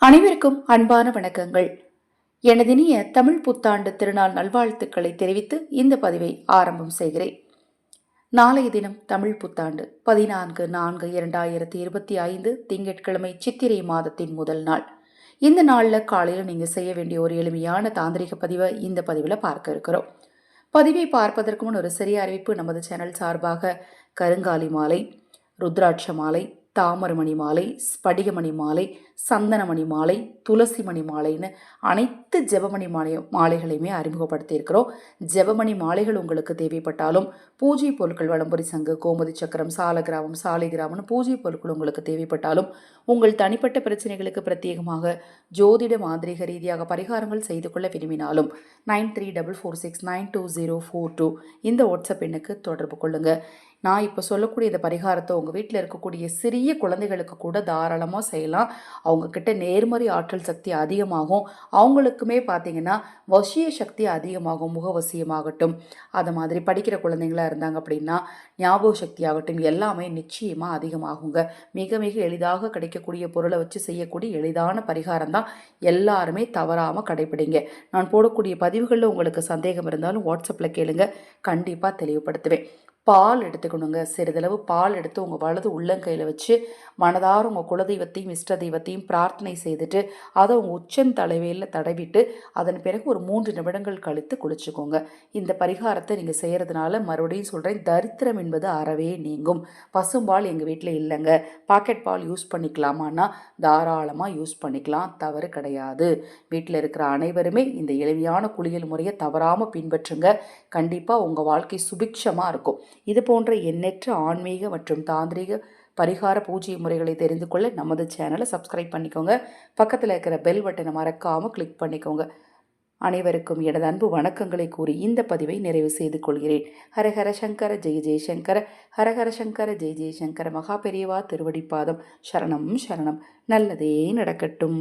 அனைவருக்கும் அன்பான வணக்கங்கள். எனதினிய தமிழ் புத்தாண்டு திருநாள் நல்வாழ்த்துக்களை தெரிவித்து இந்த பதிவை ஆரம்பம் செய்கிறேன். நாளைய தினம் தமிழ் புத்தாண்டு 14/4/2025 திங்கட்கிழமை சித்திரை மாதத்தின் முதல் நாள். இந்த நாளில் காலையில் நீங்கள் செய்ய வேண்டிய ஒரு எளிமையான தாந்திரிக பதிவை இந்த பதிவில் பார்க்க இருக்கிறோம். பதிவை பார்ப்பதற்கு முன் ஒரு சிறிய அறிவிப்பு. நமது சேனல் சார்பாக கருங்காலி மாலை, ருத்ராட்ச மாலை, தாமரமணி மாலை, ஸ்படிகமணி மாலை, சந்தனமணி மாலை, துளசிமணி மாலைன்னு அனைத்து ஜெபமணி மாலைகளையுமே அறிமுகப்படுத்தியிருக்கிறோம். ஜெபமணி மாலைகள் உங்களுக்கு தேவைப்பட்டாலும், பூஜை பொருட்கள் வலம்புரி சங்கு, கோமதி சக்கரம், சாலகிராமம், சாலிகிராமம்னு பூஜை பொருட்கள் உங்களுக்கு தேவைப்பட்டாலும், உங்கள் தனிப்பட்ட பிரச்சனைகளுக்கு பிரத்யேகமாக ஜோதிட மாந்திரிக ரீதியாக பரிகாரங்கள் செய்து கொள்ள விரும்பினாலும் 9344692042 இந்த வாட்ஸ்அப் எண்ணுக்கு தொடர்பு கொள்ளுங்கள். நான் இப்போ சொல்லக்கூடிய இந்த பரிகாரத்தை உங்கள் வீட்டில் இருக்கக்கூடிய சிறிய குழந்தைகளுக்கு கூட தாராளமாக செய்யலாம். அவங்கக்கிட்ட நேர்மறை ஆற்றல் சக்தி அதிகமாகும். அவங்களுக்குமே பார்த்திங்கன்னா வசிய சக்தி அதிகமாகும். முகவசியமாகட்டும், அது மாதிரி படிக்கிற குழந்தைங்களாக இருந்தாங்க அப்படின்னா ஞாபக சக்தி ஆகட்டும், எல்லாமே நிச்சயமாக அதிகமாகுங்க. மிக மிக எளிதாக கிடைக்கக்கூடிய பொருளை வச்சு செய்யக்கூடிய எளிதான பரிகாரம் தான். எல்லாருமே தவறாமல் கடைப்பிடிங்க. நான் போடக்கூடிய பதிவுகளில் உங்களுக்கு சந்தேகம் இருந்தாலும் வாட்ஸ்அப்பில் கேளுங்க, கண்டிப்பாக தெளிவுபடுத்துவேன். பால் எடுத்துக்கணுங்க. சிறிதளவு பால் எடுத்து உங்கள் வலது உள்ளங்கையில் வச்சு மனதார உங்கள் குலதெய்வத்தையும் இஷ்ட தெய்வத்தையும் பிரார்த்தனை செய்துட்டு அதை உங்கள் உச்சந்தலைவையில் தடவிட்டு அதன் பிறகு ஒரு 3 நிமிடங்கள் கழித்து குளிச்சுக்கோங்க. இந்த பரிகாரத்தை நீங்கள் செய்கிறதுனால மறுபடியும் சொல்கிறேன், தரித்திரம் என்பது அறவே நீங்கும். பசும்பால் எங்கள் வீட்டில் இல்லைங்க, பாக்கெட் பால் யூஸ் பண்ணிக்கலாமான்னா தாராளமாக யூஸ் பண்ணிக்கலாம், தவறு கிடையாது. வீட்டில் இருக்கிற அனைவருமே இந்த எளிமையான குளியல் முறையை தவறாமல் பின்பற்றுங்க. கண்டிப்பாக உங்கள் வாழ்க்கை சுபிக்ஷமாக இருக்கும். இது போன்ற எண்ணற்ற ஆன்மீக மற்றும் தாந்திரிக பரிகார பூஜை முறைகளை தெரிந்து கொள்ள நமது சேனலை சப்ஸ்கிரைப் பண்ணிக்கோங்க. பக்கத்தில் இருக்கிற பெல் பட்டனை மறக்காமல் கிளிக் பண்ணிக்கோங்க. அனைவருக்கும் எனது அன்பு வணக்கங்களை கூறி இந்த பதிவை நிறைவு செய்து கொள்கிறேன். ஹரஹர சங்கர ஜெய ஜெயசங்கர, ஹரஹர சங்கர ஜெய ஜெயசங்கர. மகா பெரியவா திருவடிப்பாதம். சரணம் சரணம். நல்லதே நடக்கட்டும்.